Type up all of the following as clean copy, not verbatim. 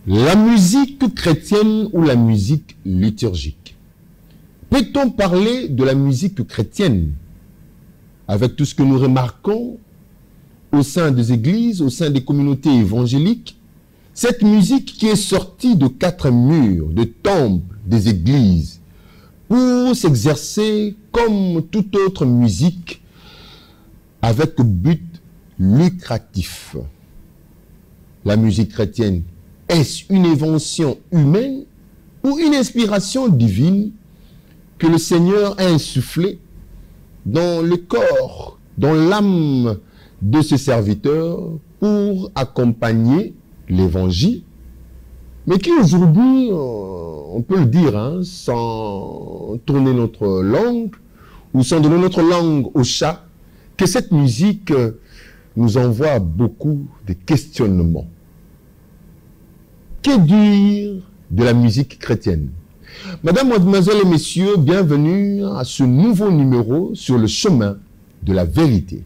La musique chrétienne ou la musique liturgique? Peut-on parler de la musique chrétienne avec tout ce que nous remarquons au sein des églises, au sein des communautés évangéliques? Cette musique qui est sortie de 4 murs, de temples, des églises, pour s'exercer comme toute autre musique avec but lucratif. La musique chrétienne, est-ce une invention humaine ou une inspiration divine que le Seigneur a insufflée dans le corps, dans l'âme de ses serviteurs pour accompagner l'évangile, mais qui aujourd'hui, on peut le dire, hein, sans tourner notre langue ou sans donner notre langue au chat, que cette musique nous envoie beaucoup de questionnements. Que dire de la musique chrétienne? Madame, mademoiselles et messieurs, bienvenue à ce nouveau numéro sur le chemin de la vérité.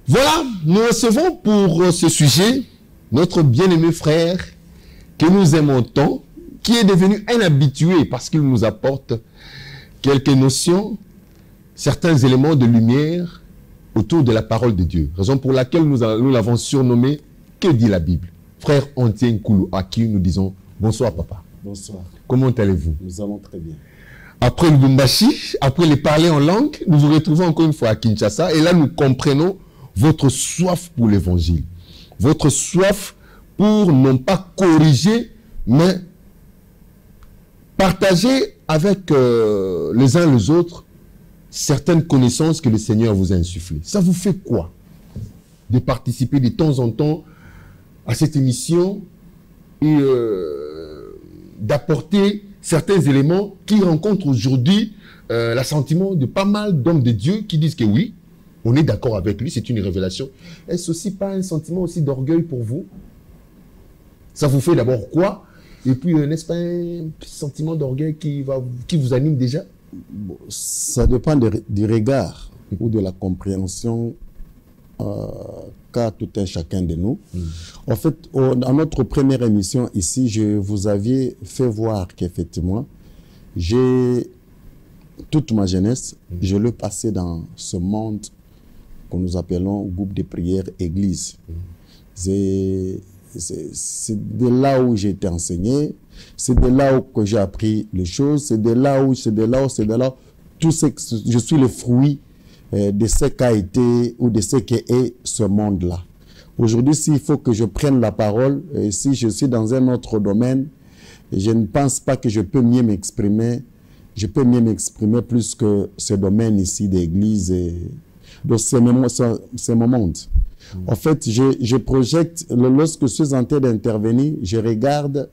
Voilà, nous recevons pour ce sujet notre bien-aimé frère que nous aimons tant, qui est devenu un habitué parce qu'il nous apporte quelques notions, certains éléments de lumière autour de la parole de Dieu. Raison pour laquelle nous l'avons surnommé « Que dit la Bible ?» Frère Antien Koulou, à qui nous disons « Bonsoir papa ». Bonsoir. Comment allez-vous? Nous allons très bien. Après le Bumbashi, après les parler en langue, nous vous retrouvons encore une fois à Kinshasa et là nous comprenons votre soif pour l'évangile. Votre soif pour non pas corriger, mais partager avec les uns les autres certaines connaissances que le Seigneur vous a insufflées. Ça vous fait quoi de participer de temps en temps à cette émission et d'apporter certains éléments qui rencontrent aujourd'hui l'assentiment de pas mal d'hommes de Dieu qui disent que oui, on est d'accord avec lui, c'est une révélation. Est-ce aussi pas un sentiment aussi d'orgueil pour vous? Ça vous fait d'abord quoi? Et puis, n'est-ce pas un sentiment d'orgueil qui vous anime déjà? Bon, ça dépend du regard ou de la compréhension qu'a tout un chacun de nous. En fait, dans notre première émission ici, je vous avais fait voir qu'effectivement, toute ma jeunesse, je l'ai passé dans ce monde que nous appelons groupe de prière église. C'est de là où j'ai été enseigné, c'est de là où j'ai appris les choses, c'est de là où, tout ce que je suis le fruit de ce qu'a été ou de ce qu'est ce monde-là. Aujourd'hui, s'il faut que je prenne la parole, et si je suis dans un autre domaine, je ne pense pas que je peux mieux m'exprimer. Je peux mieux m'exprimer plus que ce domaine ici d'église. Donc, c'est mon monde. En fait, je projette, lorsque je suis en train d'intervenir, je regarde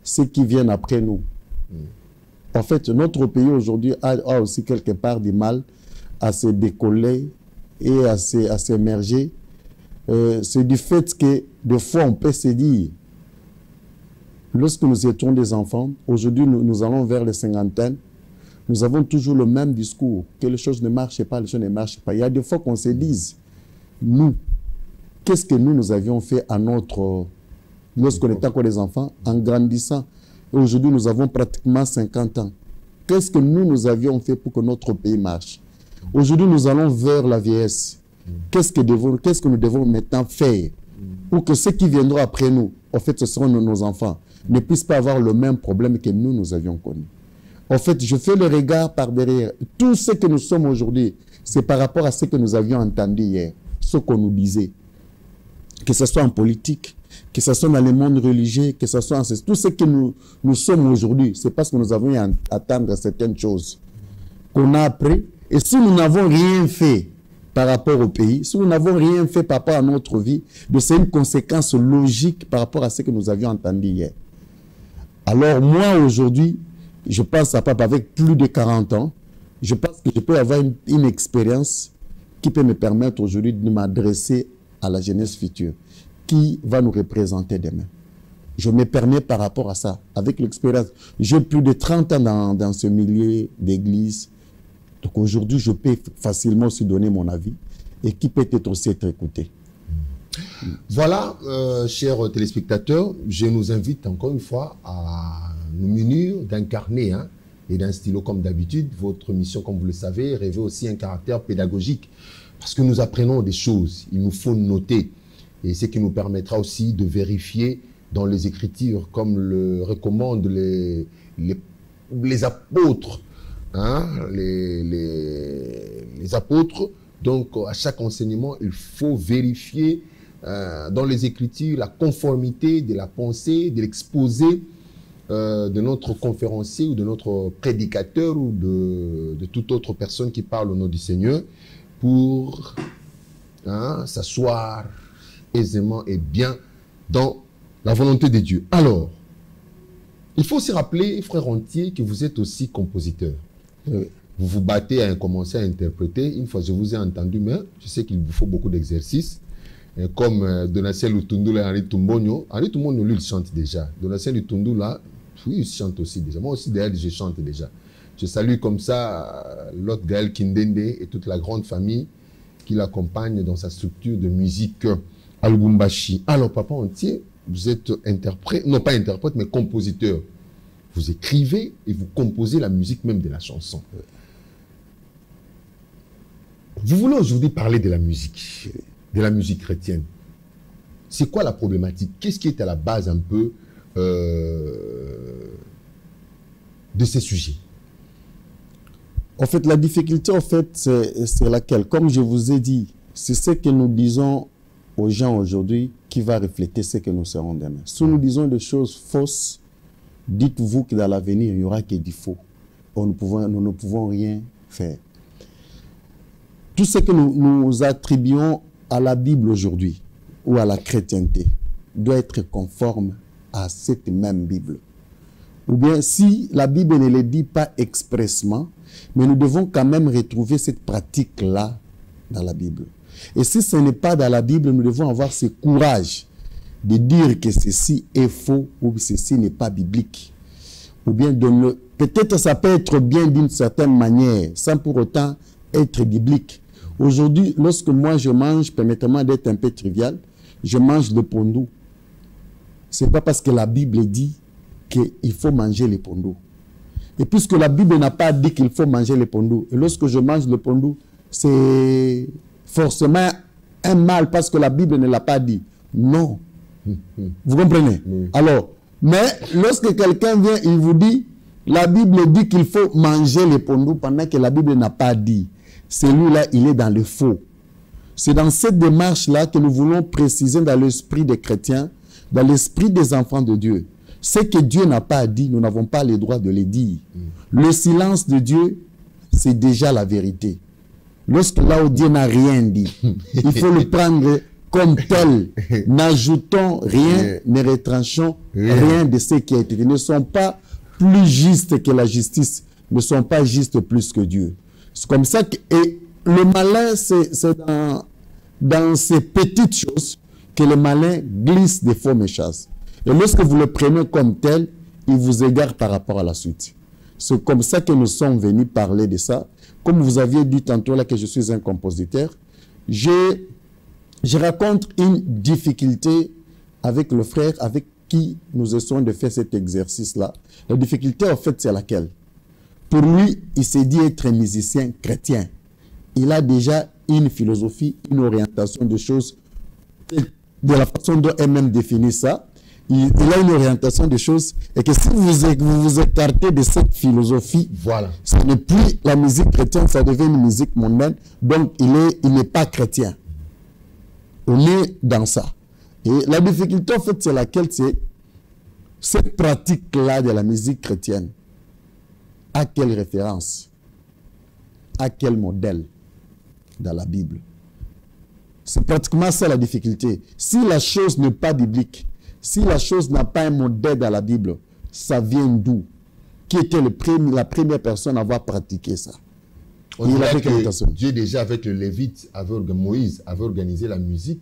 ceux qui viennent après nous. En fait, notre pays aujourd'hui a aussi quelque part du mal à se décoller et à s'émerger. C'est du fait que, des fois, on peut se dire, lorsque nous étions des enfants, aujourd'hui, nous allons vers les cinquantaines, nous avons toujours le même discours, que les choses ne marchent pas, les choses ne marchent pas. Il y a des fois qu'on se dise, nous, qu'est-ce que nous avions fait à lorsqu'on était encore des enfants, en grandissant. Et aujourd'hui, nous avons pratiquement 50 ans. Qu'est-ce que nous avions fait pour que notre pays marche? Aujourd'hui, nous allons vers la vieillesse. Qu'est-ce que nous devons maintenant faire pour que ceux qui viendront après nous, en fait, ce seront nos enfants, ne puissent pas avoir le même problème que nous avions connu? En fait, je fais le regard par derrière. Tout ce que nous sommes aujourd'hui, c'est par rapport à ce que nous avions entendu hier, ce qu'on nous disait. Que ce soit en politique, que ce soit dans le monde religieux, que ce soit en... Tout ce que nous sommes aujourd'hui, c'est parce que nous avons à attendre certaines choses qu'on a appris. Et si nous n'avons rien fait par rapport au pays, si nous n'avons rien fait par rapport à notre vie, c'est une conséquence logique par rapport à ce que nous avions entendu hier. Alors moi, aujourd'hui, je pense à papa avec plus de 40 ans, je pense que je peux avoir une expérience qui peut me permettre aujourd'hui de m'adresser à la jeunesse future, qui va nous représenter demain. Je me permets par rapport à ça, avec l'expérience. J'ai plus de 30 ans dans ce milieu d'église, Donc aujourd'hui, je peux facilement aussi donner mon avis et qui peut être aussi être écouté. Voilà, chers téléspectateurs, je nous invite encore une fois à nous munir d'un carnet et d'un stylo comme d'habitude. Votre mission, comme vous le savez, revêt aussi un caractère pédagogique parce que nous apprenons des choses, il nous faut noter. Et ce qui nous permettra aussi de vérifier dans les Écritures, comme le recommandent les apôtres, les apôtres. Donc, à chaque enseignement, il faut vérifier dans les Écritures la conformité de la pensée, de l'exposé de notre conférencier ou de notre prédicateur ou de toute autre personne qui parle au nom du Seigneur pour s'asseoir aisément et bien dans la volonté de Dieu. Alors, il faut se rappeler, frère Entier, que vous êtes aussi compositeur. Vous vous battez à commencer à interpréter. Une fois, je vous ai entendu, mais je sais qu'il vous faut beaucoup d'exercices. Comme Donatien Lutundu et Henri Tumbonio. Henri Tumbonio, lui, il chante déjà. Donatien Lutundu, là, oui, il chante aussi déjà. Moi aussi, d'ailleurs, je chante déjà. Je salue comme ça l'autre Gaël Kindende et toute la grande famille qui l'accompagne dans sa structure de musique à Lubumbashi. Alors, Papa Entier, vous êtes interprète, non pas interprète, mais compositeur. Vous écrivez et vous composez la musique même de la chanson. Vous voulez aujourd'hui parler de la musique chrétienne. C'est quoi la problématique? Qu'est-ce qui est à la base un peu de ces sujets? En fait, la difficulté, en fait, c'est laquelle? Comme je vous ai dit, c'est ce que nous disons aux gens aujourd'hui qui va refléter ce que nous serons demain. Si nous disons des choses fausses, dites-vous que dans l'avenir, il n'y aura que du faux. Nous ne pouvons rien faire. Tout ce que nous attribuons à la Bible aujourd'hui ou à la chrétienté doit être conforme à cette même Bible. Ou bien si la Bible ne le dit pas expressément, mais nous devons quand même retrouver cette pratique-là dans la Bible. Et si ce n'est pas dans la Bible, nous devons avoir ce courage de dire que ceci est faux ou que ceci n'est pas biblique. Ou bien peut-être ça peut être bien d'une certaine manière, sans pour autant être biblique. Aujourd'hui, lorsque moi je mange, permettez-moi d'être un peu trivial, je mange le pondou. Ce n'est pas parce que la Bible dit qu'il faut manger le pondou. Et puisque la Bible n'a pas dit qu'il faut manger le pondou, et lorsque je mange le pondou, c'est forcément un mal parce que la Bible ne l'a pas dit. Non. Vous comprenez? Alors, mais lorsque quelqu'un vient, il vous dit, la Bible dit qu'il faut manger le pondou pendant que la Bible n'a pas dit. Celui-là, il est dans le faux. C'est dans cette démarche-là que nous voulons préciser dans l'esprit des chrétiens, dans l'esprit des enfants de Dieu. Ce que Dieu n'a pas dit, nous n'avons pas le droit de le dire. Le silence de Dieu, c'est déjà la vérité. Lorsque là où Dieu n'a rien dit, il faut le prendre comme tel. N'ajoutons rien, ne retranchons rien de ce qui a été dit. Ils ne sont pas plus justes que la justice, ne sont pas justes plus que Dieu. C'est comme ça que et le malin, c'est dans ces petites choses que le malin glisse des faux méchants. Et lorsque vous le prenez comme tel, il vous égare par rapport à la suite. C'est comme ça que nous sommes venus parler de ça. Comme vous aviez dit tantôt là que je suis un compositeur, je raconte une difficulté avec le frère avec qui nous essayons de faire cet exercice-là. La difficulté, en fait, c'est laquelle? Pour lui, il s'est dit être un musicien chrétien. Il a déjà une philosophie, une orientation de choses, de la façon dont elle-même définit ça. Il a une orientation des choses et que si vous vous écartez de cette philosophie, voilà, ce n'est plus la musique chrétienne, ça devient une musique mondaine, donc il n'est pas chrétien. On est dans ça. Et la difficulté, en fait, c'est laquelle? C'est cette pratique-là de la musique chrétienne. À quelle référence? À quel modèle dans la Bible? C'est pratiquement ça la difficulté. Si la chose n'est pas biblique, si la chose n'a pas un modèle dans la Bible, ça vient d'où? Qui était la première personne à avoir pratiqué ça? On dirait que Dieu déjà avec le Lévite, Moïse avait organisé la musique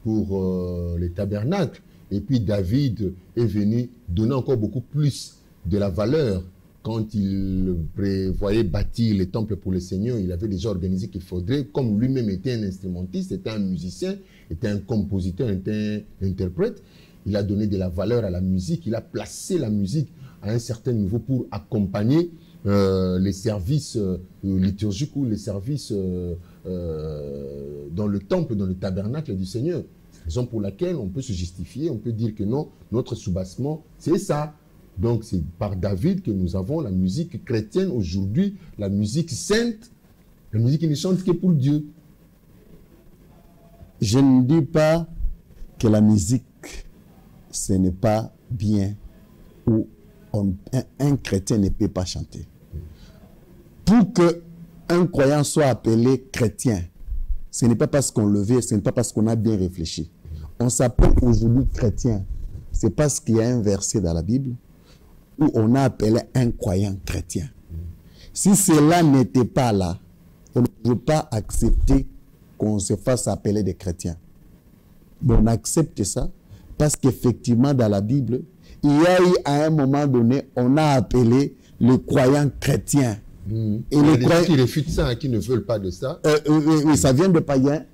pour les tabernacles. Et puis David est venu donner encore beaucoup plus de la valeur quand il prévoyait bâtir les temples pour le Seigneur, il avait déjà organisé qu'il faudrait, comme lui-même était un instrumentiste, était un musicien, était un compositeur, était un interprète, il a donné de la valeur à la musique, il a placé la musique à un certain niveau pour accompagner les services liturgiques ou les services dans le temple, dans le tabernacle du Seigneur. C'est la raison pour laquelle on peut se justifier, on peut dire que non, notre soubassement, c'est ça. Donc c'est par David que nous avons la musique chrétienne aujourd'hui, la musique sainte, la musique qui ne chante que pour Dieu. Je ne dis pas que la musique, ce n'est pas bien ou un chrétien ne peut pas chanter. Pour qu'un croyant soit appelé chrétien, ce n'est pas parce qu'on le veut, ce n'est pas parce qu'on a bien réfléchi. On s'appelle aujourd'hui chrétien. C'est parce qu'il y a un verset dans la Bible où on a appelé un croyant chrétien. Si cela n'était pas là, on ne peut pas accepter qu'on se fasse appeler des chrétiens. Mais on accepte ça parce qu'effectivement, dans la Bible, il y a eu à un moment donné, on a appelé les croyants chrétiens. Et les croyants qui réfutent ça, qui ne veulent pas de ça. Oui, ça vient de païens.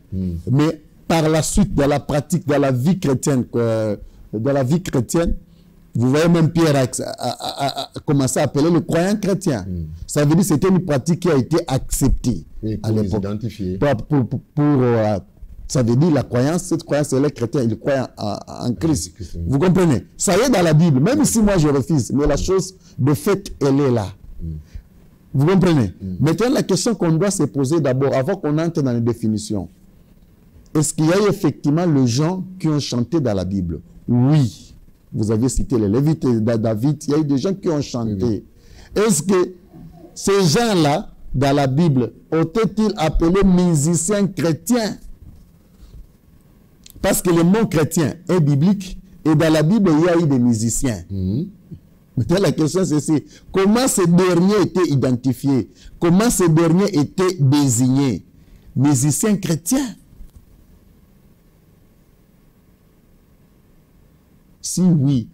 Mais par la suite, dans la pratique, dans la vie chrétienne, vous voyez même Pierre a commencé à appeler le croyant chrétien. Ça veut dire que c'était une pratique qui a été acceptée à l'époque. Ça veut dire la croyance, cette croyance, elle est chrétienne, il croit en Christ. Vous comprenez? Ça y est dans la Bible, même si moi je refuse, mais la chose de fait, elle est là. Vous comprenez? Maintenant, la question qu'on doit se poser d'abord, avant qu'on entre dans les définitions, est-ce qu'il y a eu effectivement les gens qui ont chanté dans la Bible? Oui. Vous avez cité les Lévites et David, il y a eu des gens qui ont chanté. Est-ce que ces gens-là, dans la Bible, ont-ils appelés musiciens chrétiens? Parce que le mot chrétien est biblique et dans la Bible, il y a eu des musiciens. Maintenant, la question c'est comment ces derniers étaient identifiés? Comment ces derniers étaient désignés? Musiciens chrétiens. Si oui,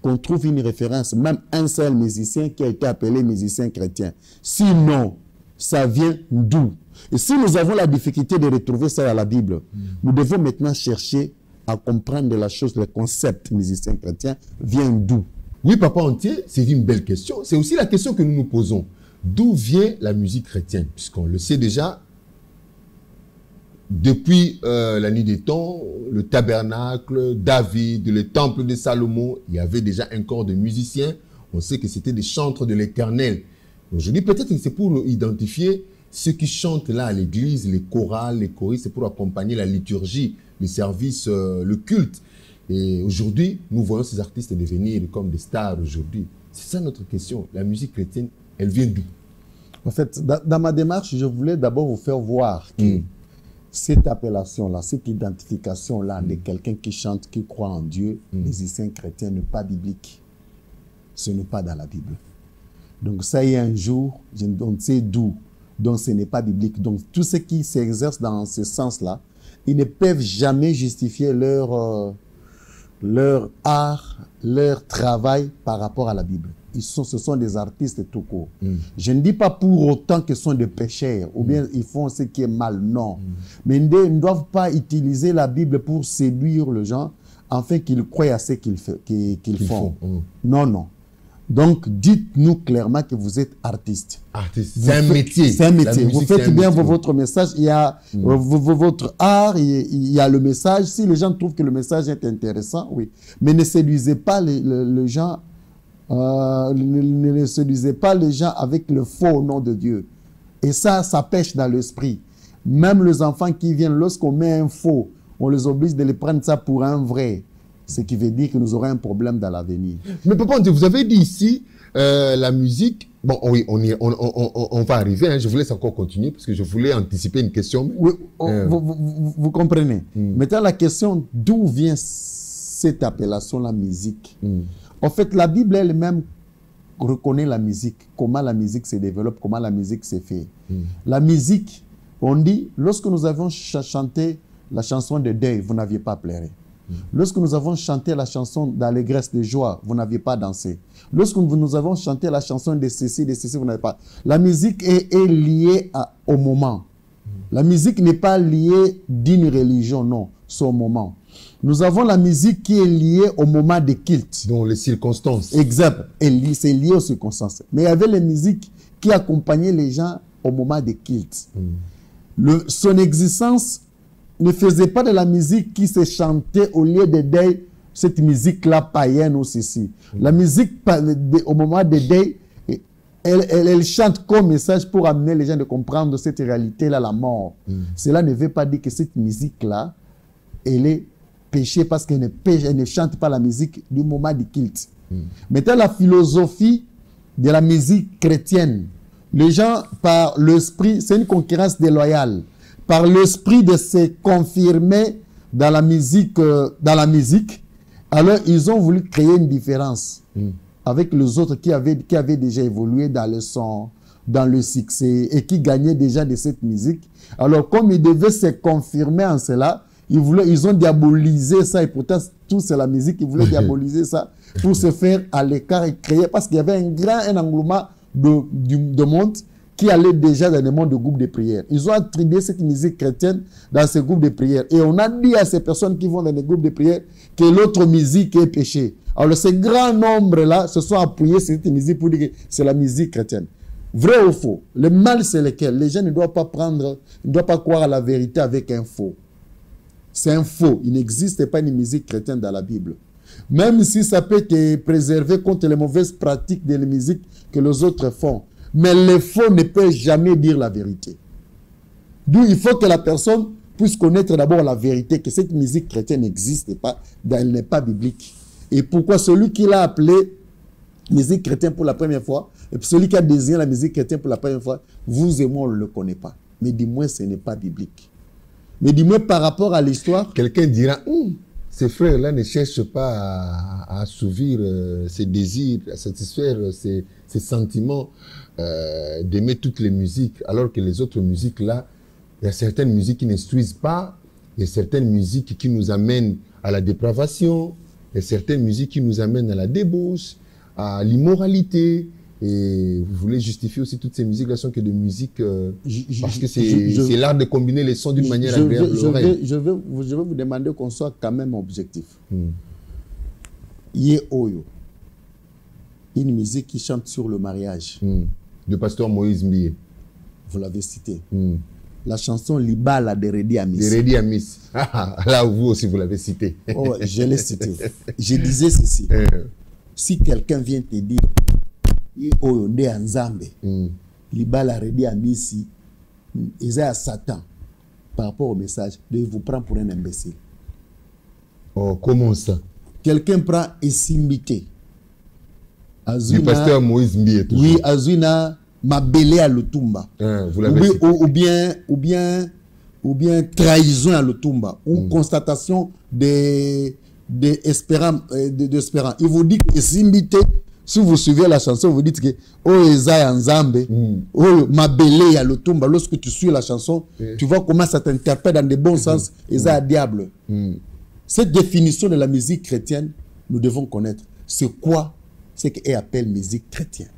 qu'on trouve une référence, même un seul musicien qui a été appelé musicien chrétien. Sinon, ça vient d'où? Et si nous avons la difficulté de retrouver ça dans la Bible, nous devons maintenant chercher à comprendre la chose, le concept musicien chrétien vient d'où? Oui, Papa Entier, c'est une belle question. C'est aussi la question que nous nous posons. D'où vient la musique chrétienne? Puisqu'on le sait déjà, depuis la nuit des temps, le tabernacle, David, le temple de Salomon, il y avait déjà un corps de musiciens. On sait que c'était des chantres de l'Éternel. Aujourd'hui, peut-être que c'est pour identifier ceux qui chantent là à l'église, les chorales, les choristes, c'est pour accompagner la liturgie, les services, le culte. Et aujourd'hui, nous voyons ces artistes devenir comme des stars aujourd'hui. C'est ça notre question. La musique chrétienne, elle vient d'où? En fait, dans ma démarche, je voulais d'abord vous faire voir que cette appellation-là, cette identification-là de quelqu'un qui chante, qui croit en Dieu, musicien chrétien, n'est pas biblique. Ce n'est pas dans la Bible. Donc ça y est un jour, on ne sait d'où. Donc ce n'est pas biblique. Donc tous ceux qui s'exercent dans ce sens-là, ils ne peuvent jamais justifier leur art, leur travail par rapport à la Bible. Ce sont des artistes tout court. Je ne dis pas pour autant qu'ils sont des pécheurs ou bien ils font ce qui est mal, non. Mais ils ne doivent pas utiliser la Bible pour séduire les gens afin qu'ils croient à ce qu'ils font. Non, non. Donc, dites-nous clairement que vous êtes artiste. C'est un métier. C'est un métier. Vous faites bien votre message. Il y a votre art, il y a le message. Si les gens trouvent que le message est intéressant, oui. Mais ne séduisez pas les gens. Ne séduisez pas les gens avec le faux nom de Dieu. Et ça pêche dans l'esprit. Même les enfants qui viennent, lorsqu'on met un faux, on les oblige de les prendre ça pour un vrai. Ce qui veut dire que nous aurons un problème dans l'avenir. Mais papa, vous avez dit ici, la musique, bon oui, on va arriver, hein, je vous laisse encore continuer parce que je voulais anticiper une question. Oui, vous comprenez. Maintenant, la question, d'où vient cette appellation, la musique? En fait, la Bible elle-même reconnaît la musique, comment la musique se développe, comment la musique se fait. La musique, on dit, lorsque nous avons chanté la chanson de deuil, vous n'aviez pas pleuré. Lorsque nous avons chanté la chanson d'allégresse, de joie, vous n'aviez pas dansé. Lorsque nous avons chanté la chanson de ceci, vous n'avez pas. La musique est liée au moment. La musique n'est pas liée d'une religion, non, c'est au moment. Nous avons la musique qui est liée au moment de culte. Dans les circonstances. Exact. C'est lié aux circonstances. Mais il y avait les musiques qui accompagnaient les gens au moment de culte. Son existence ne faisait pas de la musique qui se chantait au lieu de deuil, cette musique-là païenne ou ceci. La musique au moment de deuil, elle chante comme message pour amener les gens de comprendre cette réalité-là, la mort. Cela ne veut pas dire que cette musique-là, elle est péché parce qu'elle ne chante pas la musique du moment du culte. Maintenant, la philosophie de la musique chrétienne, les gens, par l'esprit, c'est une concurrence déloyale. Par l'esprit de se confirmer dans la musique, alors ils ont voulu créer une différence avec les autres qui avaient déjà évolué dans le son, dans le succès et qui gagnaient déjà de cette musique. Alors, comme ils devaient se confirmer en cela, ils ont diabolisé ça, et pourtant, tout c'est la musique, ils voulaient diaboliser ça pour se faire à l'écart et créer, parce qu'il y avait un engouement de monde qui allait déjà dans le monde de groupes de prière. Ils ont attribué cette musique chrétienne dans ces groupes de prière. Et on a dit à ces personnes qui vont dans les groupes de prière que l'autre musique est péché. Alors, ces grands nombres-là se sont appuyés sur cette musique pour dire que c'est la musique chrétienne. Vrai ou faux? Le mal, c'est lequel? Les gens ne doivent pas croire à la vérité avec un faux. C'est un faux. Il n'existe pas une musique chrétienne dans la Bible. Même si ça peut te préserver contre les mauvaises pratiques de la musique que les autres font. Mais le faux ne peut jamais dire la vérité. D'où il faut que la personne puisse connaître d'abord la vérité, que cette musique chrétienne n'existe pas, elle n'est pas biblique. Et pourquoi celui qui l'a appelé musique chrétienne pour la première fois, et puis celui qui a désigné la musique chrétienne pour la première fois, vous et moi, on ne le connaît pas. Mais dis-moi, ce n'est pas biblique. Mais dis-moi, par rapport à l'histoire... Quelqu'un dira, ces frères-là ne cherchent pas à assouvir ses désirs, à satisfaire ses sentiments d'aimer toutes les musiques, alors que les autres musiques-là, il y a certaines musiques qui n'instruisent pas, il y a certaines musiques qui nous amènent à la dépravation, il y a certaines musiques qui nous amènent à la débauche, à l'immoralité. Et vous voulez justifier aussi toutes ces musiques-là sont que de musique parce que c'est l'art de combiner les sons d'une manière agréable. Je vais vous demander qu'on soit quand même objectif. Ye Oyo, une musique qui chante sur le mariage. Le pasteur Moïse Mbie. Vous l'avez cité. La chanson Libala de Redi Amis. De Redi Amis. Là, vous aussi, vous l'avez cité. Oh, je l'ai cité. Je disais ceci. Si quelqu'un vient te dire Oyo nde Anzambe, Libala Redi Amis, ils à Satan, par rapport au message, il vous prend pour un imbécile. Oh, comment ça? Quelqu'un prend Esimbité. Du pasteur Moïse Mbie. Oui, Azuna Mabele à Lutumba. Vous l'avez ou bien trahison à Lutumba. Ou constatation d'espérant. Il vous dit que Esimbité, si vous suivez la chanson, vous dites que oh Esaïe Nzambe, oh Mabele à Lutumba. Lorsque tu suis la chanson, tu vois comment ça t'interpelle dans de bons sens. Esaïe diable. Cette définition de la musique chrétienne, nous devons connaître. C'est quoi? C'est qu'elle appelle musique chrétienne.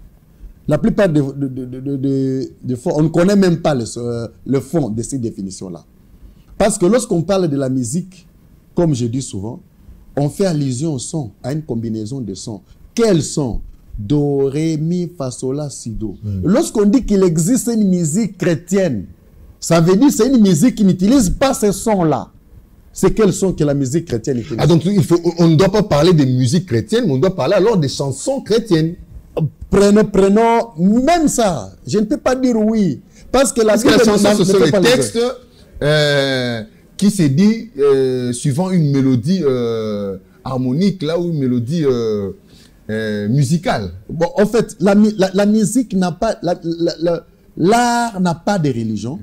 La plupart de on ne connaît même pas le fond de ces définitions-là. Parce que lorsqu'on parle de la musique, comme je dis souvent, on fait allusion au son, à une combinaison de sons. Quels sont? Do, ré, mi, fa, sol, la, si, do. Lorsqu'on dit qu'il existe une musique chrétienne, ça veut dire que c'est une musique qui n'utilise pas ces sons-là. C'est quels sons que la musique chrétienne utilise? Ah, donc on ne doit pas parler de musique chrétienne, mais on doit parler alors des chansons chrétiennes. Prenons, même ça, je ne peux pas dire oui. Parce que la chanson, ce sont les textes qui se dit suivant une mélodie harmonique, là, ou une mélodie musicale. Bon, en fait, la musique n'a pas, l'art n'a pas de religion.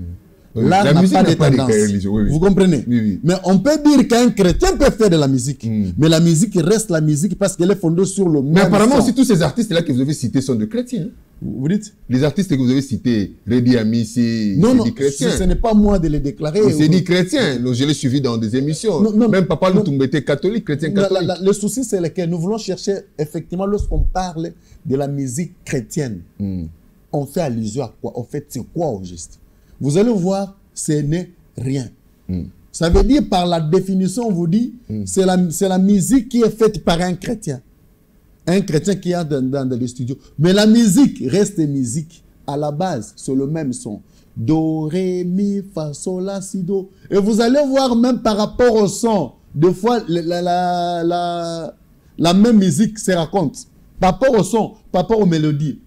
L'art La n'a musique pas de n'a pas de tendance. religion, oui, oui. Vous comprenez? Oui, oui. Mais on peut dire qu'un chrétien peut faire de la musique. Mais la musique reste la musique parce qu'elle est fondée sur le même Mais apparemment son. aussi, tous ces artistes-là que vous avez cités sont de chrétiens. Hein. Vous dites? Les artistes que vous avez cités, Reddy Ami, c'est Non, des chrétiens. ce n'est pas moi de les déclarer. C'est des chrétiens. Donc, je l'ai suivi dans des émissions. Non, Même Papa Lutumba était catholique, chrétien catholique. Le souci, c'est lequel? Nous voulons chercher, effectivement, lorsqu'on parle de la musique chrétienne, on fait allusion à quoi? En fait, c'est quoi au juste? Vous allez voir, ce n'est rien. Ça veut dire, par la définition, on vous dit, c'est la musique qui est faite par un chrétien. Un chrétien qui est dans le studio. Mais la musique reste musique. À la base, c'est le même son. Do, ré, mi, fa, sol, la, si, do. Et vous allez voir même par rapport au son, des fois, la même musique se raconte. Par rapport au son, par rapport aux mélodies.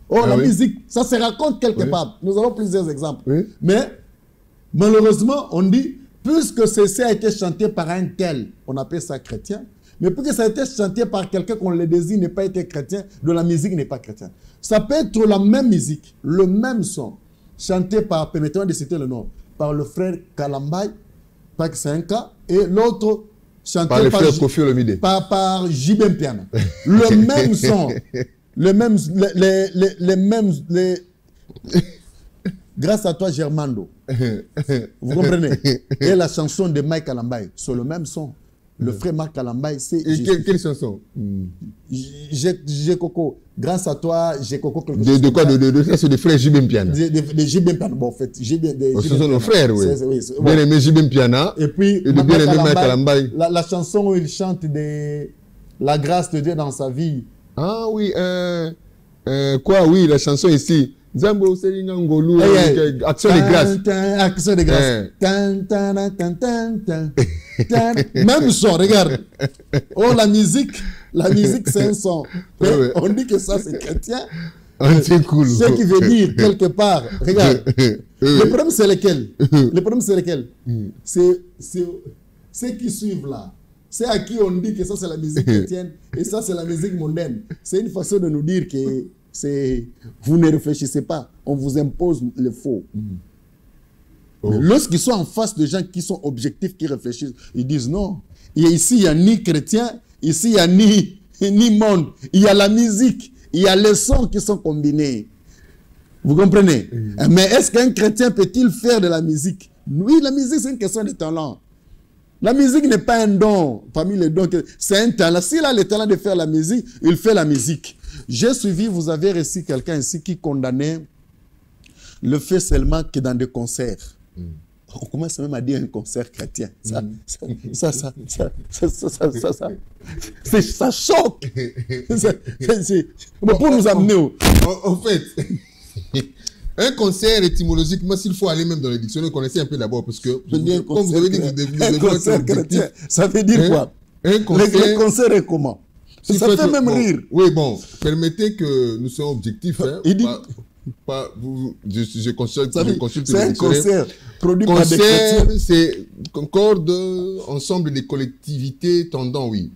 Oh, la musique, ça se raconte quelque part. Nous avons plusieurs exemples. Mais, malheureusement, on dit, puisque ceci a été chanté par un tel, on appelle ça chrétien. Mais puisque ça a été chanté par quelqu'un qu'on le désigne n'est pas été chrétien, de la musique n'est pas chrétien. Ça peut être la même musique, le même son, chanté par, permettez-moi de citer le nom, par le frère Kalambay, pas que c'est un cas, et l'autre chanté par le frère Kofi Olomide. Par Jibem Piana. Le même son, les mêmes, grâce à toi, Germando. Vous comprenez? Et la chanson de Mike Kalambay, c'est le même son. Le frère Marc Kalambay, c'est... Et quelle chanson? J'ai Coco. Grâce à toi, j'ai Coco. De quoi? C'est de frère Jibem Piana. De Jibem Piana. Bon, en fait, ce sont nos frères, oui. Bien aimé Jibem Piana. Et puis, de bien aimé Marc Kalambay. La chanson où il chante de la grâce de Dieu dans sa vie. Ah oui, quoi, oui, la chanson ici. Zambo Seringa Ngolu, action de grâce. Action de grâce. Même son, regarde. Oh, la musique, c'est un son. On dit que ça, c'est chrétien. C'est cool. Ce qui veut dire, quelque part, regarde. Le problème, c'est lequel? C'est ceux qui suivent là. C'est à qui on dit que ça, c'est la musique chrétienne et ça, c'est la musique mondaine. C'est une façon de nous dire que vous ne réfléchissez pas, on vous impose le faux. Lorsqu'ils sont en face de gens qui sont objectifs, qui réfléchissent, ils disent non. Et ici, il n'y a ni chrétien, ici, il n'y a ni monde. Il y a la musique, il y a les sons qui sont combinés. Vous comprenez? Mais est-ce qu'un chrétien peut-il faire de la musique? Oui, la musique, c'est une question de talent. La musique n'est pas un don, parmi les dons, c'est un talent. S'il a le talent de faire la musique, il fait la musique. J'ai suivi, vous avez reçu quelqu'un ici qui condamnait le fait seulement que dans des concerts. On commence même à dire un concert chrétien. Ça choque. Pour nous amener au... En fait, un concert étymologiquement, s'il faut aller même dans les dictionnaires, connaissez un peu d'abord, parce que, comme vous avez dit, vous devez être chrétien. Ça veut dire quoi? Un concert... Le concert est comment? Ça fait même rire. Oui, bon, permettez que nous soyons objectifs. Il dit... je consulte c'est un concert produit par des chrétiens. C'est concorde ensemble des collectivités tendant, oui.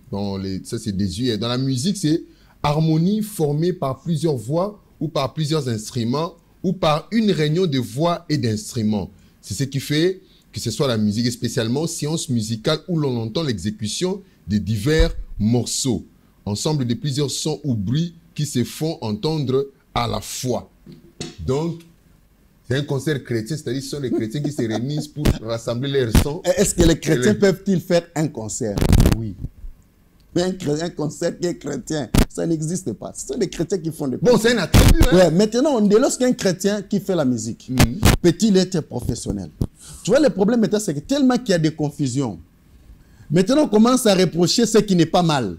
Ça, c'est désuet. Dans la musique, c'est harmonie formée par plusieurs voix ou par plusieurs instruments ou par une réunion de voix et d'instruments. C'est ce qui fait que ce soit la musique, et spécialement science musicale où l'on entend l'exécution de divers morceaux. Ensemble de plusieurs sons ou bruits qui se font entendre à la fois. Donc, c'est un concert chrétien, c'est-à-dire que ce sont les chrétiens qui se réunissent pour rassembler leurs sons. Est-ce que les chrétiens peuvent-ils faire un concert? Oui. Mais un concert qui est chrétien, ça n'existe pas. Ce sont les chrétiens qui font des concerts. Bon, c'est un attribut. Hein? Ouais, maintenant, on dit, lorsqu'un chrétien qui fait la musique, peut-il être professionnel? Tu vois, le problème maintenant, c'est que tellement qu'il y a des confusions. Maintenant, on commence à reprocher ce qui n'est pas mal.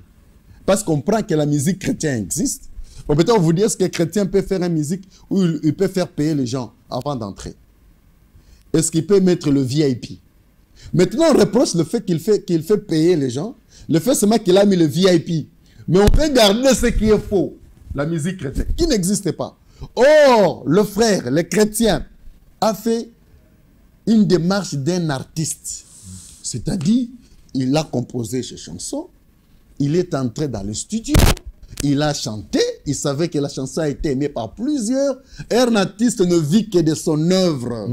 Parce qu'on prend que la musique chrétienne existe. Bon, peut-être on vous dit, est-ce que les chrétiens peuvent faire une musique où il peut faire payer les gens avant d'entrer? Est-ce qu'il peut mettre le VIP? Maintenant, on reproche le fait qu'il fait payer les gens. Le fait seulement qu'il a mis le VIP. Mais on peut garder ce qui est faux. La musique chrétienne, qui n'existe pas. Or, le frère, le chrétien, a fait une démarche d'un artiste. C'est-à-dire, il a composé ses chansons. Il est entré dans le studio. Il a chanté, il savait que la chanson a été aimée par plusieurs. Un artiste ne vit que de son œuvre.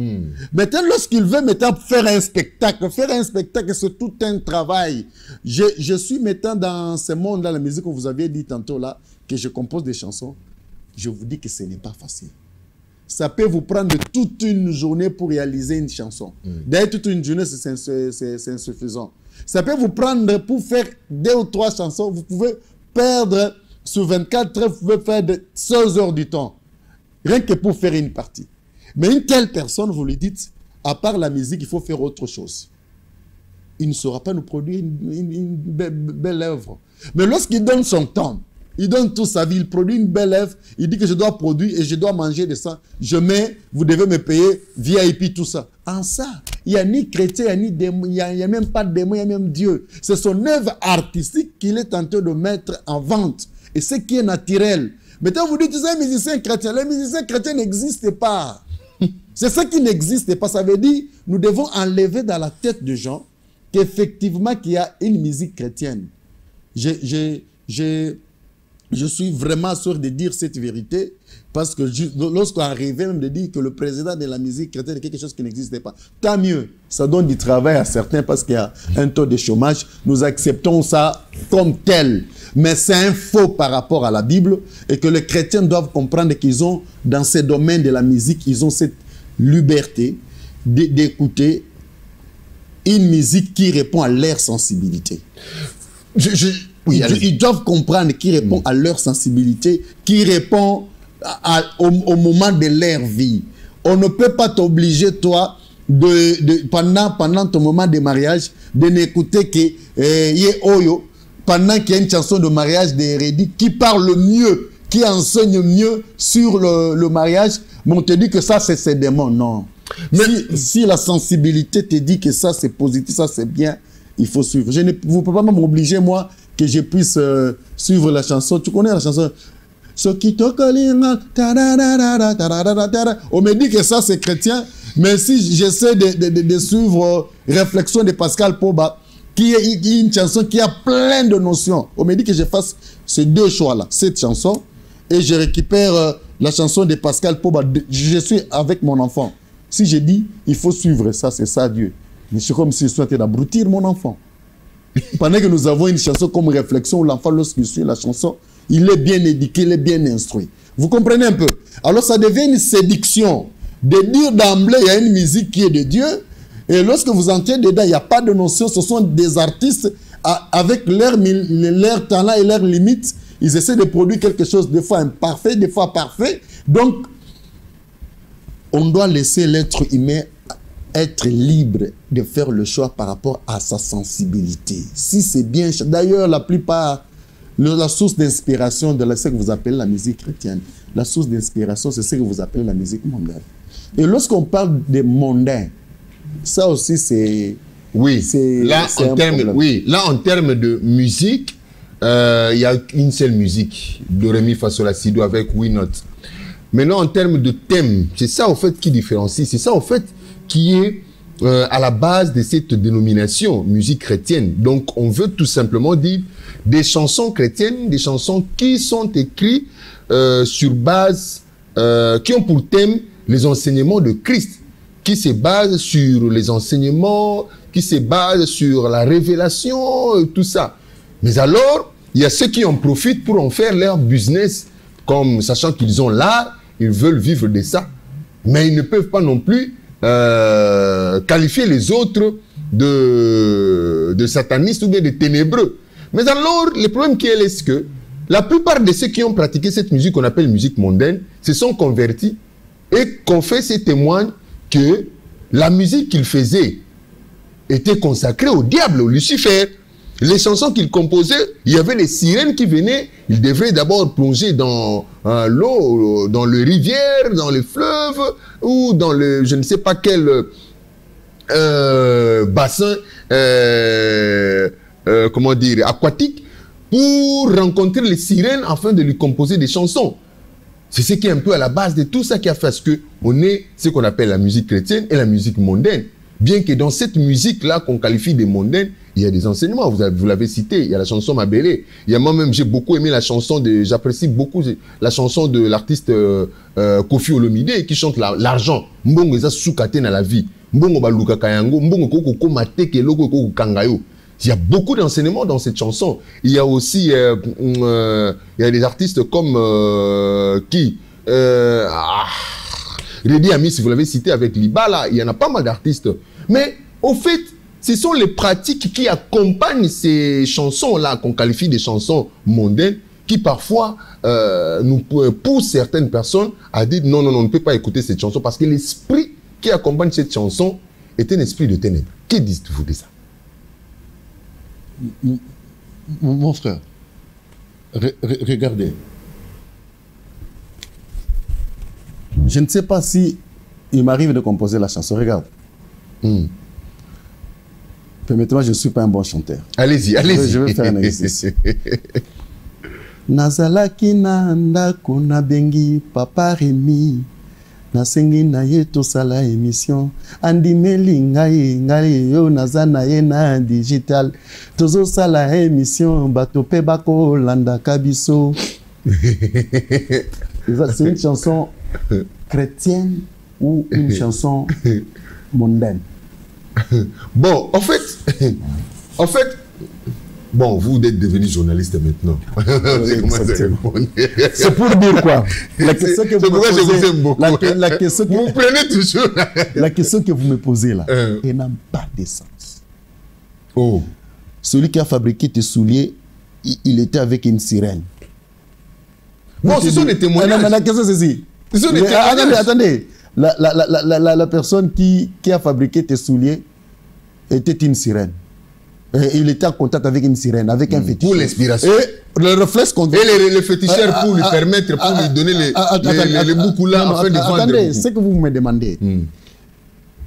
Maintenant, lorsqu'il veut maintenant faire un spectacle, c'est tout un travail. Je suis maintenant dans ce monde, dans la musique que vous aviez dit tantôt là, que je compose des chansons. Je vous dis que ce n'est pas facile. Ça peut vous prendre toute une journée pour réaliser une chanson. D'ailleurs, toute une journée, c'est insuffisant. Ça peut vous prendre pour faire 2 ou 3 chansons. Vous pouvez perdre sur 24 heures, vous pouvez faire 16 heures du temps. Rien que pour faire une partie. Mais une telle personne, vous lui dites, à part la musique, il faut faire autre chose. Il ne saura pas nous produire une belle œuvre. Mais lorsqu'il donne son temps, il donne toute sa vie, il produit une belle œuvre, il dit que je dois produire et je dois manger de ça. Je mets, vous devez me payer VIP, tout ça. En ça, il n'y a ni chrétien, il n'y a même pas de démon, il y a même Dieu. C'est son œuvre artistique qu'il est tenté de mettre en vente. Et ce qui est naturel. Maintenant, vous dites, tu sais, un musicien chrétien. Les musiciens chrétiens n'existent pas. C'est ça qui n'existe pas. Ça veut dire, nous devons enlever dans la tête des gens qu'effectivement, qu'il y a une musique chrétienne. Je suis vraiment sûr de dire cette vérité parce que lorsqu'on arrivait même de dire que le président de la musique chrétienne est quelque chose qui n'existait pas, tant mieux. Ça donne du travail à certains parce qu'il y a un taux de chômage. Nous acceptons ça comme tel. Mais c'est un faux par rapport à la Bible et que les chrétiens doivent comprendre qu'ils ont, dans ces domaines de la musique, ils ont cette liberté d'écouter une musique qui répond à leur sensibilité. Oui, ils doivent comprendre qui répond à leur sensibilité, qui répond au moment de leur vie. On ne peut pas t'obliger, toi, pendant ton moment de mariage, de n'écouter que Oyo, pendant qu'il y a une chanson de mariage d'Hérédie qui parle mieux, qui enseigne mieux sur le mariage, mais on te dit que ça, c'est ses démons. Non. Mais si la sensibilité te dit que ça, c'est positif, ça, c'est bien, il faut suivre. Vous ne pouvez pas m'obliger, moi, que je puisse suivre la chanson. Tu connais la chanson? On me dit que ça c'est chrétien, mais si j'essaie de suivre Réflexion de Pascal Poba, qui est une chanson qui a plein de notions, on me dit que je fasse ces 2 choix-là, cette chanson, et je récupère la chanson de Pascal Poba. Je suis avec mon enfant. Si je dis, il faut suivre ça, c'est ça Dieu. Mais c'est comme si je souhaitais d'abrutir mon enfant. Pendant que nous avons une chanson comme Réflexion, où l'enfant, lorsqu'il suit la chanson, il est bien éduqué, il est bien instruit. Vous comprenez un peu? Alors ça devient une séduction de dire d'emblée, il y a une musique qui est de Dieu, et lorsque vous entrez dedans, il n'y a pas de notion, ce sont des artistes avec leur talent et leurs limites, ils essaient de produire quelque chose, des fois imparfait, des fois parfait. Donc, on doit laisser l'être humain être libre de faire le choix par rapport à sa sensibilité. Si c'est bien... D'ailleurs, la plupart... La source d'inspiration de ce que vous appelez la musique chrétienne, la source d'inspiration, c'est ce que vous appelez la musique mondaine. Et lorsqu'on parle de mondain, ça aussi, c'est... Oui, là, en termes de musique, il y a une seule musique, Do, Ré, Mi, Fa, Sol, La, Si, Do, avec 8 notes. Maintenant, en termes de thème, c'est ça, en fait, qui différencie. C'est ça, en fait, qui est à la base de cette dénomination, musique chrétienne. Donc, on veut tout simplement dire des chansons chrétiennes, des chansons qui sont écrites sur base, qui ont pour thème les enseignements de Christ, qui se basent sur les enseignements, qui se basent sur la révélation, et tout ça. Mais alors, il y a ceux qui en profitent pour en faire leur business, comme sachant qu'ils ont l'art, ils veulent vivre de ça. Mais ils ne peuvent pas non plus qualifier les autres de satanistes ou bien de ténébreux. Mais alors, le problème qui est que la plupart de ceux qui ont pratiqué cette musique qu'on appelle musique mondaine se sont convertis et confessent et témoignent que la musique qu'ils faisaient était consacrée au diable, au Lucifer. Les chansons qu'ils composaient, il y avait les sirènes qui venaient, ils devraient d'abord plonger dans l'eau, dans les rivières, dans les fleuves, ou dans le, je ne sais pas quel bassin, comment dire, aquatique, pour rencontrer les sirènes afin de lui composer des chansons. C'est ce qui est un peu à la base de tout ça qui a fait qu'on ait ce qu'on appelle la musique chrétienne et la musique mondaine. Bien que dans cette musique-là qu'on qualifie de mondaine, il y a des enseignements. Vous l'avez cité, il y a la chanson Mabélé. Il y a moi-même, j'ai beaucoup aimé la chanson j'apprécie beaucoup la chanson de l'artiste Kofi Olomide qui chante l'argent. Mbongo eza soukate na la vie. Mbongo baluka kayango, mbongo koko komate ke loko koko kangayo. Il y a beaucoup d'enseignements dans cette chanson. Il y a aussi il y a des artistes comme Redi Ami, si vous l'avez cité avec Libala, il y en a pas mal d'artistes. Mais au fait, ce sont les pratiques qui accompagnent ces chansons-là, qu'on qualifie des chansons mondaines, qui parfois nous poussent certaines personnes à dire non, on ne peut pas écouter cette chanson parce que l'esprit qui accompagne cette chanson est un esprit de ténèbres. Que dites-vous de ça? Mon frère, regardez. Je ne sais pas si il m'arrive de composer la chanson. Regarde. Permettez-moi, je ne suis pas un bon chanteur. Allez-y, allez-y. Je vais faire un exercice. Nazalaki na ndako na bengi papa Rémi. Nasengi na ye tosala émission. Andimeli ngai yo nazana ye na digital. Tozo sala émission bato pe bako landa kabiso. C'est une chanson chrétienne ou une chanson mondaine? Bon, en fait, bon, vous êtes devenu journaliste maintenant. C'est pour dire quoi? La question que vous me posez, la question vous prenez toujours. La question que vous me posez là, elle n'a pas de sens. Oh. Celui qui a fabriqué tes souliers, il était avec une sirène. Bon, ce sont des témoignages. Non, la question c'est ceci. Attendez. La personne qui a fabriqué tes souliers était une sirène. Et il était en contact avec une sirène, avec un féticheur. Pour l'inspiration. Et le réflexe qu'on dit. Et le féticheur pour lui permettre, pour lui donner les boucles là, afin de vendre. Attendez, ce que vous me demandez.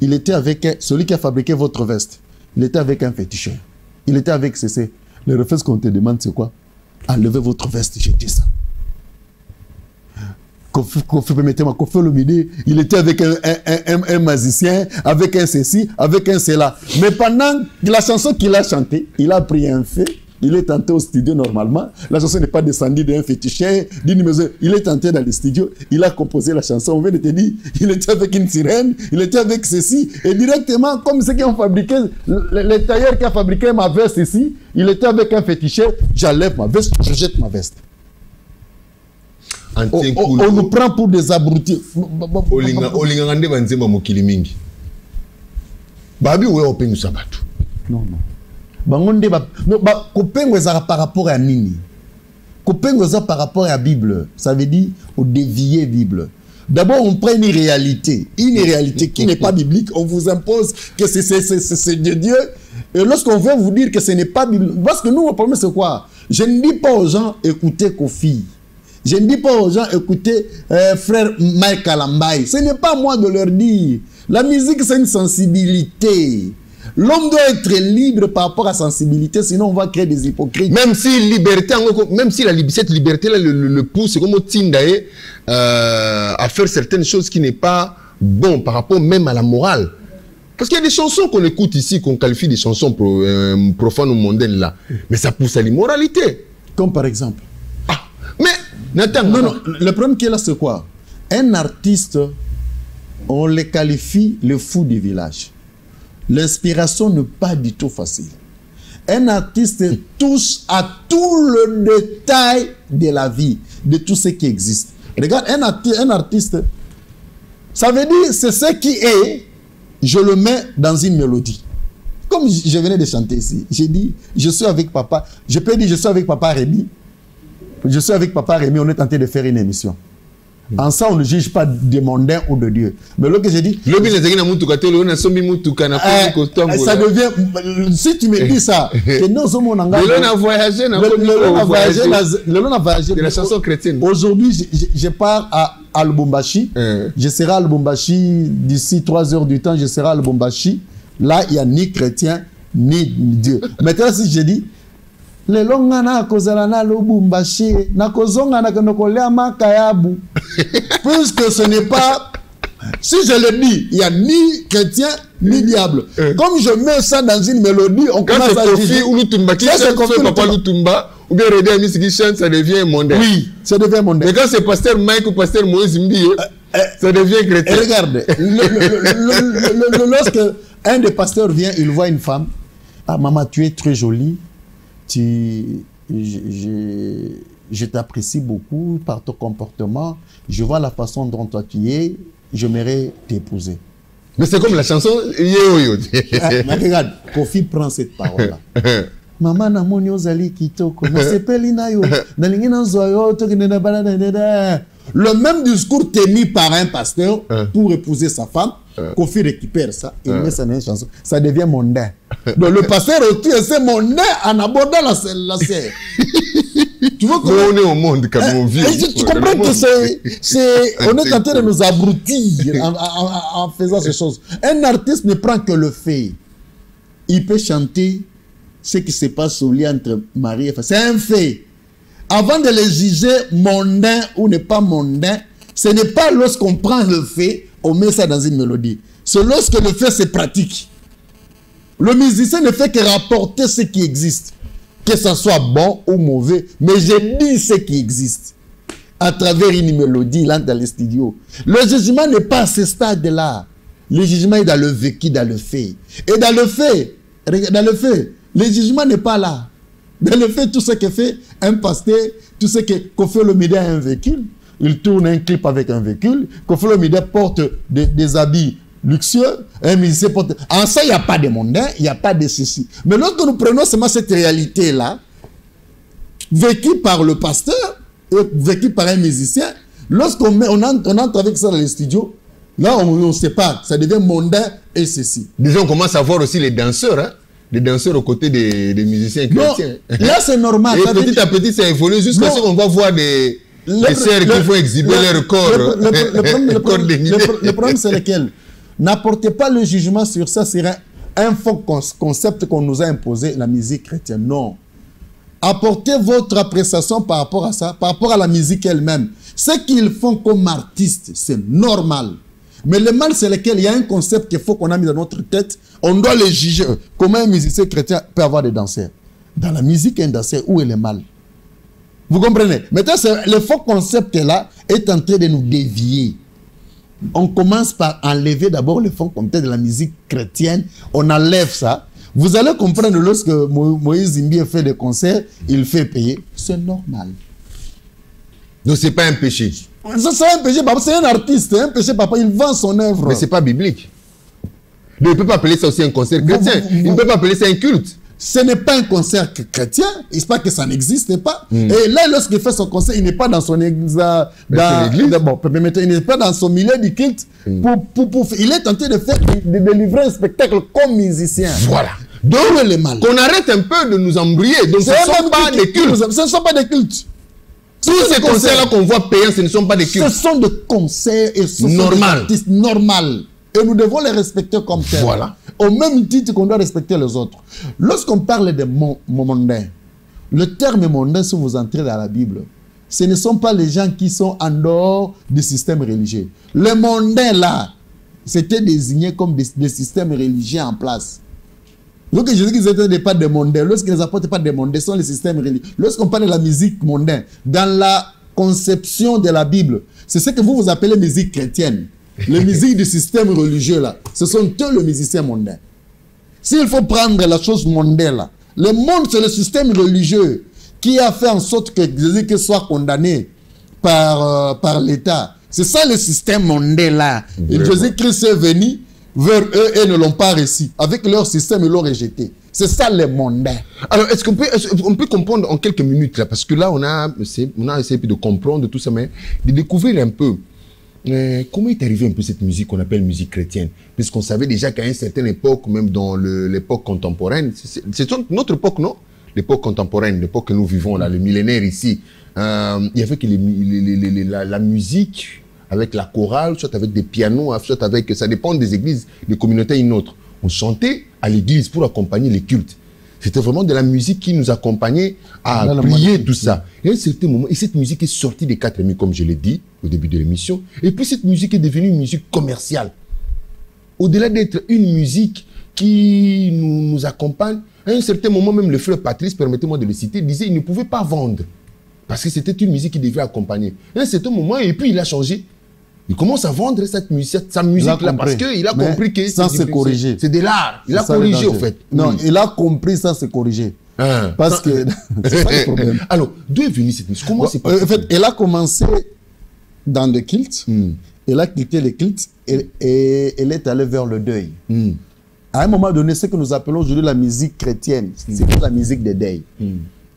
Il était avec celui qui a fabriqué votre veste. Il était avec un féticheur. Il était avec CC. Le réflexe qu'on te demande, c'est quoi? Enlevez votre veste, j'ai dit ça. Permettez-moi, Kofi Olomide, il était avec un magicien, avec un ceci, avec un cela. Mais pendant la chanson qu'il a chantée, il a pris un fait, il est entré au studio normalement. La chanson n'est pas descendue d'un féticheur, d'une maison. Il est entré dans le studio, il a composé la chanson. On vient de te dire, il était avec une sirène, il était avec ceci. Et directement, comme ceux qui ont fabriqué, les tailleurs qui ont fabriqué ma veste ici, il était avec un féticheur. J'enlève ma veste, je jette ma veste. On nous prend pour des abrutis. Olingangande banzema mokili mingi. Babi we opengu sabatu. Non. Bangonde ba kopengo za par rapport à nini? Kopengo za par rapport à Bible. Ça veut dire au dévier Bible. D'abord, on prend une réalité qui n'est pas biblique. On vous impose que c'est de Dieu. Et lorsqu'on veut vous dire que ce n'est pas biblique, parce que nous, le problème, c'est quoi? Je ne dis pas aux gens, écoutez Kofi. Je ne dis pas aux gens, écoutez, frère Mike Alambaye. Ce n'est pas moi de leur dire. La musique, c'est une sensibilité. L'homme doit être libre par rapport à sa sensibilité, sinon on va créer des hypocrites. Même si cette liberté-là le pousse, comme au Tindae, à faire certaines choses qui n'est pas bon par rapport même à la morale. Parce qu'il y a des chansons qu'on écoute ici, qu'on qualifie des chansons profanes ou mondaines là. Mais ça pousse à l'immoralité. Comme par exemple. Mais, Nathan, non, le problème qui est là, c'est quoi? Un artiste, on le qualifie le fou du village. L'inspiration n'est pas du tout facile. Un artiste touche à tout le détail de la vie, de tout ce qui existe. Regarde, un artiste, ça veut dire, c'est ce qui est, je le mets dans une mélodie. Comme je venais de chanter ici, j'ai dit, je suis avec papa, je peux dire, je suis avec papa Rémi. Je suis avec papa Rémi, on est en train de faire une émission. En ça, on ne juge pas de mondain ou de Dieu. Mais là que j'ai dit... ça devient... Si tu me dis ça, que nous sommes en Angola... Le long a voyagé. De la chanson chrétienne. Aujourd'hui, je pars à Lubumbashi. Je serai à Lubumbashi d'ici 3 heures du temps. Je serai à Lubumbashi. Là, il n'y a ni chrétien, ni Dieu. Maintenant, si je dis... Le longa na kozala na Lubumbashi na kozonga na konokolea makayabu. Puisque ce n'est pas, si je le dis, il n'y a ni chrétien ni diable. Comme je mets ça dans une mélodie, on commence à juger. Quand c'est Kofi ou Lutumba qui chante, Papa Lutumba, ou bien Redé Amis qui chante, ça devient mondain. Oui, ça devient mondain. Mais quand c'est pasteur Mike ou pasteur Moïse Mbi, ça devient chrétien. Et regarde, lorsque un des pasteurs vient, il voit une femme. Ah, maman, tu es très jolie. Je t'apprécie beaucoup par ton comportement. Je vois la façon dont toi tu es. J'aimerais t'épouser. Mais c'est comme la chanson Yo. Mais regarde, Kofi prend cette parole-là. Maman na moni ozali kitoko. Nasepeli na yo. Nalingi na zoyo tokende balada. Le même discours tenu par un pasteur pour épouser sa femme. Kofi récupère ça, il met ça dans une chanson. Ça devient mondain. Donc le pasteur retire c'est mondain en abordant la serre. Tu vois comment on est au monde quand on vit. Tu comprends que on est en train de nous abrutir en faisant ces choses. Un artiste ne prend que le fait. Il peut chanter ce qui se passe au lit entre mari et femme. C'est un fait. Avant de les juger mondain ou ne pas mondain, ce n'est pas lorsqu'on prend le fait, on met ça dans une mélodie. C'est lorsque le fait se pratique. Le musicien ne fait que rapporter ce qui existe. Que ça soit bon ou mauvais, mais je dis ce qui existe. À travers une mélodie, là, dans les studios. Le jugement n'est pas à ce stade-là. Le jugement est dans le vécu, dans le fait. Et dans le fait, le jugement n'est pas là. Dans le fait, tout ce que fait un pasteur, tout ce que Kofi Olomide a un véhicule, il tourne un clip avec un véhicule, Kofi Olomide porte des habits luxueux, un musicien porte... En ça, il n'y a pas de mondain, il n'y a pas de ceci. Mais lorsque nous prenons seulement cette réalité-là, vécue par le pasteur, vécue par un musicien, lorsqu'on entre avec ça dans les studios, là, on ne sait pas, ça devient mondain et ceci. Déjà, on commence à voir aussi les danseurs, hein? Les danseurs aux côtés des musiciens chrétiens. Non, là, c'est normal. Et petit à petit, ça évolue jusqu'à ce qu'on va voir des sœurs qui vont exhiber leur corps. Le problème, c'est lequel? N'apportez pas le jugement sur ça, c'est un faux concept qu'on nous a imposé, la musique chrétienne. Non. Apportez votre appréciation par rapport à ça, par rapport à la musique elle-même. Ce qu'ils font comme artistes, c'est normal. Mais le mal, c'est lequel? Il y a un concept qu'il faut qu'on a mis dans notre tête. On doit le juger. Comment un musicien chrétien peut avoir des danseurs? Dans la musique, un danseur, où est le mal? Vous comprenez? Maintenant, le faux concept-là est en train de nous dévier. On commence par enlever d'abord le fond concept de la musique chrétienne. On enlève ça. Vous allez comprendre lorsque Moïse Zimbi fait des concerts, il fait payer. C'est normal. Donc, ce n'est pas un péché. C'est un péché, papa. C'est un artiste. Un péché, papa. Il vend son œuvre. Mais ce n'est pas biblique. Il ne peut pas appeler ça aussi un concert chrétien. Il ne peut pas appeler ça un culte. Ce n'est pas un concert chrétien. Il ne pas que ça n'existe pas. Et là, lorsqu'il fait son concert, il n'est pas dans son église. Il n'est pas dans son milieu du culte. Il est tenté de faire, de livrer un spectacle comme musicien. Voilà. Donc, qu'on arrête un peu de nous embrouiller. Donc, ce ne sont pas des cultes. Ce ne sont pas des cultes. Tous ces concerts-là qu'on voit payants, ce ne sont pas des cultes. Ce sont des concerts et ce sont des artistes normaux. Et nous devons les respecter comme tels. Voilà. Au même titre qu'on doit respecter les autres. Lorsqu'on parle de mondains, le terme mondain, si vous entrez dans la Bible, ce ne sont pas les gens qui sont en dehors du système religieux. Les mondains, là, c'était désigné comme des systèmes religieux en place. Donc, je dis qu'ils n'étaient pas des mondains. Lorsqu'ils ne apportent pas des mondains, ce sont les systèmes religieux. Lorsqu'on parle de la musique mondaine, dans la conception de la Bible, c'est ce que vous appelez musique chrétienne. Les musiques du système religieux, là, ce sont eux les musiciens mondains. S'il faut prendre la chose mondaine, là, le monde, c'est le système religieux qui a fait en sorte que Jésus soit condamné par l'État. C'est ça le système mondain, là. Et Jésus-Christ est venu vers eux et ne l'ont pas reçu. Avec leur système, ils l'ont rejeté. C'est ça les mondains. Alors, est-ce qu'on peut comprendre en quelques minutes, là, parce que là, on a essayé de comprendre tout ça, mais de découvrir un peu. Comment est arrivée un peu cette musique qu'on appelle musique chrétienne? Puisqu'on savait déjà qu'à une certaine époque, même dans l'époque contemporaine, c'est notre époque, non? L'époque contemporaine, l'époque que nous vivons, là, le millénaire ici, il y avait que la musique avec la chorale, soit avec des pianos, soit avec, ça dépend des églises, des communautés une autre. On chantait à l'église pour accompagner les cultes. C'était vraiment de la musique qui nous accompagnait à prier, tout ça. Et à un certain moment, et cette musique est sortie des 4 amis, comme je l'ai dit au début de l'émission. Et puis cette musique est devenue une musique commerciale. au-delà d'être une musique qui nous accompagne, à un certain moment, même le frère Patrice, permettez-moi de le citer, disait qu'il ne pouvait pas vendre. Parce que c'était une musique qui devait accompagner. À un certain moment, et puis il a changé. Il commence à vendre cette musique, sa musique-là, parce qu'il a compris que sans se corriger. C'est de l'art. Il a corrigé, au fait. Non, il a compris sans se corriger. Parce que c'est pas le problème. Alors, d'où est venue cette musique? Comment c'est passé? En fait, elle a commencé dans le culte. Elle a quitté le culte et elle est allée vers le deuil. À un moment donné, ce que nous appelons aujourd'hui la musique chrétienne, c'est la musique des deuils.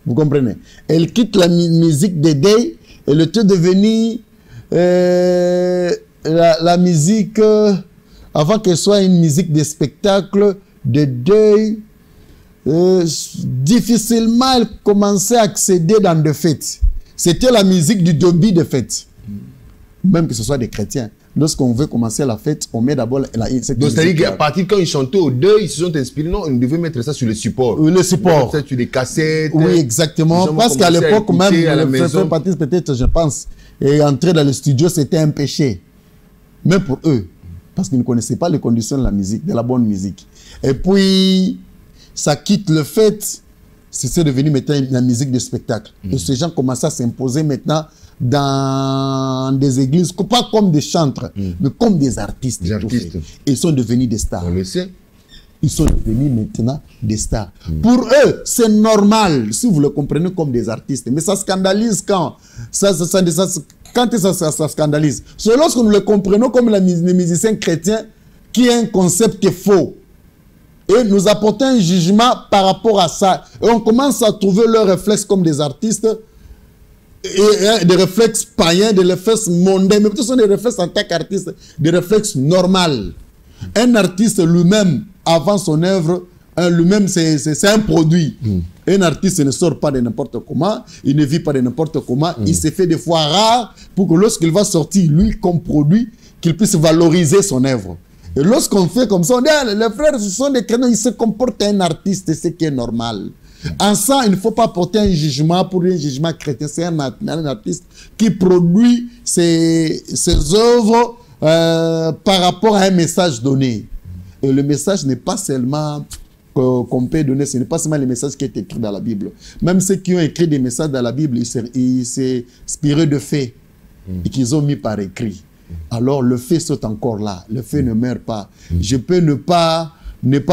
Vous comprenez? Elle quitte la musique des deuils, elle était devenue la musique, avant qu'elle soit une musique de spectacle, de deuil, difficilement elle commençait à accéder dans des fêtes. C'était la musique du début de fêtes. Même que ce soit des chrétiens. Lorsqu'on veut commencer la fête, on met d'abord cette donc, c'est-à-dire qu'à partir quand ils chantaient au deuil, ils se sont inspirés. Non, ils devaient mettre ça sur le support. Le support. Sur les cassettes. Oui, exactement. Parce qu'à l'époque, même, le frère Patrice, peut-être, je pense, et entrer dans le studio, c'était un péché. Même pour eux. Parce qu'ils ne connaissaient pas les conditions de la musique, de la bonne musique. Et puis, ça quitte le fait, c'est devenu maintenant la musique de spectacle. Et ces gens commencent à s'imposer maintenant dans des églises, pas comme des chantres, mais comme des artistes. Ils sont devenus des stars. On le sait. Ils sont devenus maintenant des stars. Pour eux, c'est normal, si vous le comprenez comme des artistes. Mais ça scandalise quand ça scandalise. C'est lorsque nous le comprenons comme les musiciens chrétiens, qui est un concept faux. Et nous apportons un jugement par rapport à ça. Et on commence à trouver leurs réflexes comme des artistes, et des réflexes païens, des réflexes mondains, mais ce sont des réflexes en tant qu'artiste, des réflexes normaux. Un artiste lui-même, avant son œuvre, lui-même, c'est un produit. Un artiste ne sort pas de n'importe comment, il ne vit pas de n'importe comment, il se fait des fois rare pour que lorsqu'il va sortir, lui, comme produit, qu'il puisse valoriser son œuvre. Et lorsqu'on fait comme ça, on dit, les frères, ce sont des créneaux, ils se comportent un artiste, ce qui est normal. En ça, il ne faut pas porter un jugement pour un jugement chrétien. C'est un artiste qui produit ses œuvres par rapport à un message donné. Et le message n'est pas seulement qu'on peut donner, ce n'est pas seulement le message qui est écrit dans la Bible. Même ceux qui ont écrit des messages dans la Bible, ils s'est inspiré de faits et qu'ils ont mis par écrit. Alors le fait sont encore là. Le fait ne meurt pas. Je peux ne pas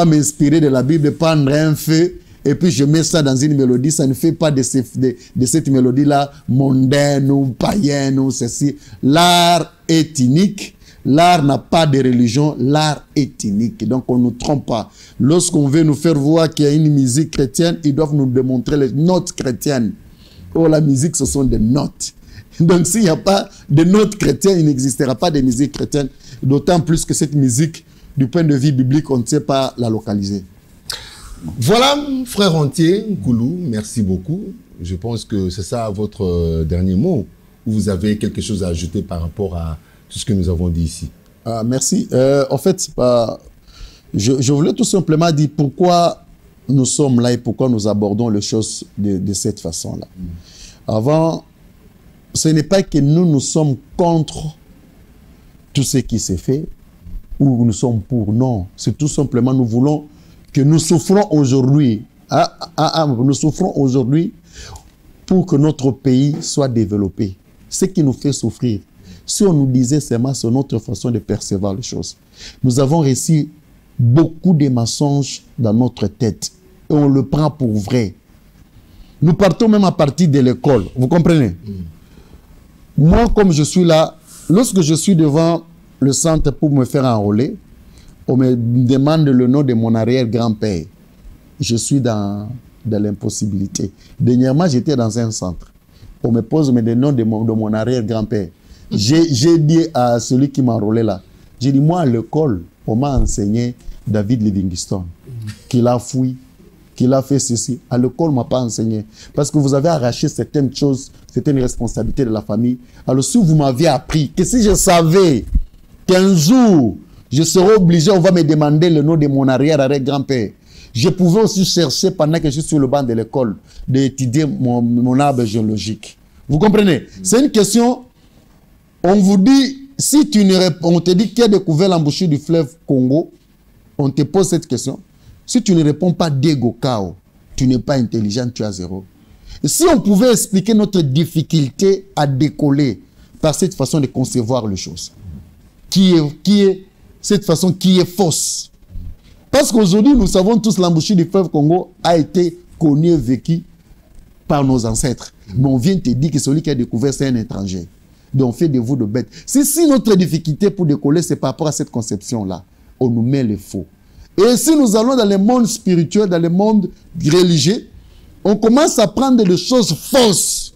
m'inspirer de la Bible, prendre un fait et puis je mets ça dans une mélodie. Ça ne fait pas de cette mélodie-là mondaine ou païenne ou ceci. L'art est unique. L'art n'a pas de religion. L'art est unique. Donc on ne nous trompe pas. Lorsqu'on veut nous faire voir qu'il y a une musique chrétienne, ils doivent nous démontrer les notes chrétiennes. Oh, la musique, ce sont des notes. Donc s'il n'y a pas de notes chrétiennes, il n'existera pas de musique chrétienne. D'autant plus que cette musique, du point de vue biblique, on ne sait pas la localiser. Voilà, frère Entier, Koulou, merci beaucoup. Je pense que c'est ça votre dernier mot. Ou vous avez quelque chose à ajouter par rapport à tout ce que nous avons dit ici? Merci. En fait, je voulais tout simplement dire pourquoi nous sommes là et pourquoi nous abordons les choses de cette façon-là. Avant, ce n'est pas que nous sommes contre tout ce qui s'est fait ou nous sommes pour. Non, c'est tout simplement nous voulons que nous souffrons aujourd'hui. Nous souffrons aujourd'hui pour que notre pays soit développé. Ce qui nous fait souffrir. Si on nous disait seulement sur notre façon de percevoir les choses. Nous avons reçu beaucoup de mensonges dans notre tête. Et on le prend pour vrai. Nous partons même à partir de l'école. Vous comprenez? Moi, comme je suis là, lorsque je suis devant le centre pour me faire enrôler, on me demande le nom de mon arrière-grand-père. Je suis dans l'impossibilité. Dernièrement, j'étais dans un centre. On me pose le nom de mon arrière-grand-père. J'ai dit à celui qui m'a enrôlé là, j'ai dit, moi à l'école, on m'a enseigné David Livingstone, qu'il a fui, qu'il a fait ceci. À l'école, on ne m'a pas enseigné. Parce que vous avez arraché certaines choses, c'était une responsabilité de la famille. Alors si vous m'aviez appris que si je savais qu'un jour, je serai obligé, on va me demander le nom de mon arrière-grand-père. Je pouvais aussi chercher, pendant que je suis sur le banc de l'école, d'étudier mon arbre géologique. Vous comprenez? C'est une question, on vous dit si tu ne réponds, on te dit qui a découvert l'embouchure du fleuve Congo, on te pose cette question. Si tu ne réponds pas Dego Kao, tu n'es pas intelligent, tu as 0. Et si on pouvait expliquer notre difficulté à décoller par cette façon de concevoir les choses, cette façon qui est fausse. Parce qu'aujourd'hui, nous savons tous l'embouchure du fleuve Congo a été connue et vécue par nos ancêtres. Mais on vient te dire que celui qui a découvert, c'est un étranger. Donc on fait de vous de bêtes. Si notre difficulté pour décoller, c'est par rapport à cette conception-là, on nous met les faux. Et si nous allons dans le monde spirituel, dans le monde religieux, on commence à prendre des choses fausses.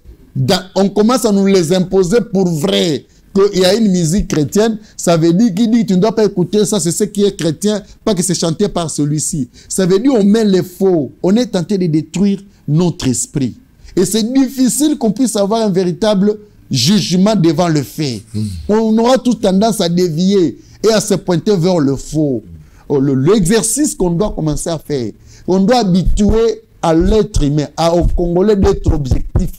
On commence à nous les imposer pour vrai. Qu'il y a une musique chrétienne, ça veut dire qu'il dit tu ne dois pas écouter ça, c'est ce qui est chrétien, pas que c'est chanté par celui-ci. Ça veut dire on met les faux. On est tenté de détruire notre esprit. Et c'est difficile qu'on puisse avoir un véritable jugement devant le fait. On aura toute tendance à dévier et à se pointer vers le faux. L'exercice qu'on doit commencer à faire, on doit habituer à l'être humain, au Congolais d'être objectif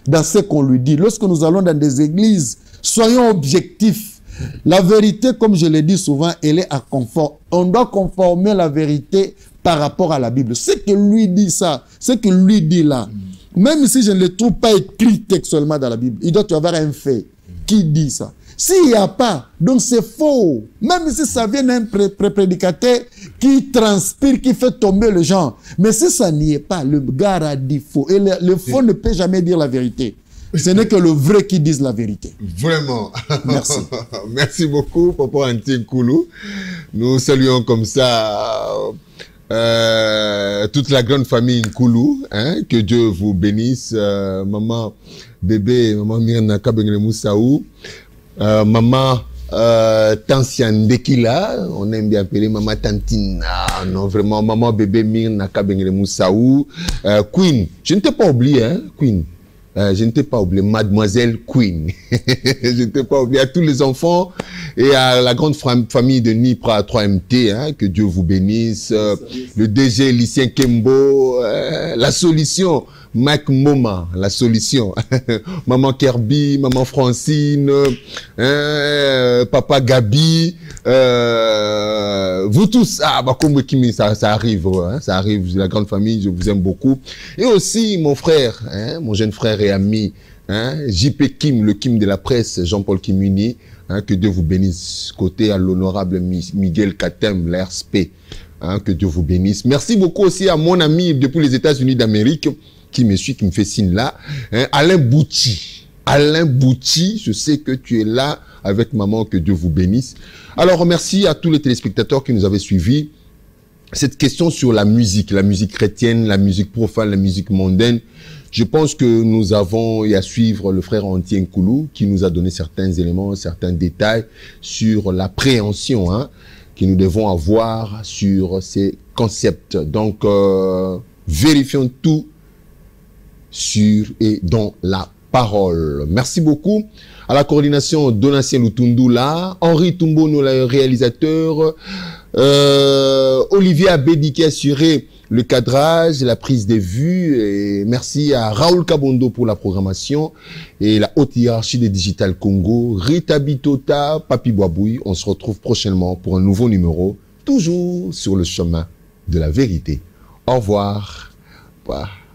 dans ce qu'on lui dit. Lorsque nous allons dans des églises, soyons objectifs. La vérité, comme je le dis souvent, elle est à confort. On doit conformer la vérité par rapport à la Bible. Ce que lui dit ça, ce que lui dit là, même si je ne le trouve pas écrit textuellement dans la Bible, il doit y avoir un fait qui dit ça. S'il n'y a pas, donc c'est faux. Même si ça vient d'un prédicateur qui transpire, qui fait tomber les gens. Mais si ça n'y est pas, le gars a dit faux. Et le faux ne peut jamais dire la vérité. Ce n'est que le vrai qui dise la vérité. Vraiment. Merci. Merci beaucoup, Papa Antien Koulou. Nous saluons comme ça toute la grande famille Nkoulou. Hein, que Dieu vous bénisse. Maman bébé, maman Myrna Kabengele Moussaou. Maman Tansian Dekila, on aime bien appeler maman Tantina, non vraiment maman bébé Myrna Kabengele Moussaou, Queen, je ne t'ai pas oublié, hein, Queen, je ne t'ai pas oublié, mademoiselle Queen, je ne t'ai pas oublié, à tous les enfants et à la grande famille de Nipra 3MT, hein, que Dieu vous bénisse, le DG Lucien Kembo, la solution, Mike Moma, la solution. Maman Kirby, maman Francine, papa Gabi, vous tous, Bakombo Kimi, ça arrive, hein, ça arrive, la grande famille, je vous aime beaucoup. Et aussi mon frère, hein, mon jeune frère et ami, hein, JP Kim, le Kim de la presse, Jean-Paul Kimuni, hein, que Dieu vous bénisse, côté à l'honorable Miguel Katem, l'RSP, hein, que Dieu vous bénisse. Merci beaucoup aussi à mon ami depuis les États-Unis d'Amérique, qui me suit, qui me fait signe là, hein, Alain Bouti. Alain Bouti, je sais que tu es là avec maman, que Dieu vous bénisse. Alors, merci à tous les téléspectateurs qui nous avaient suivis. Cette question sur la musique chrétienne, la musique profane, la musique mondaine, je pense que nous avons à suivre le frère Antien Koulou qui nous a donné certains éléments, certains détails sur l'appréhension, hein, que nous devons avoir sur ces concepts. Donc, vérifions tout sur et dans la parole. Merci beaucoup à la coordination Donatien Lutundula, Henri Tumbono, le réalisateur, Olivier Abedi qui a assuré le cadrage, la prise des vues, et merci à Raoul Kabondo pour la programmation et la haute hiérarchie des Digital Congo, Rita Bitota, Papi Boaboui. On se retrouve prochainement pour un nouveau numéro, toujours sur le chemin de la vérité. Au revoir. Bye.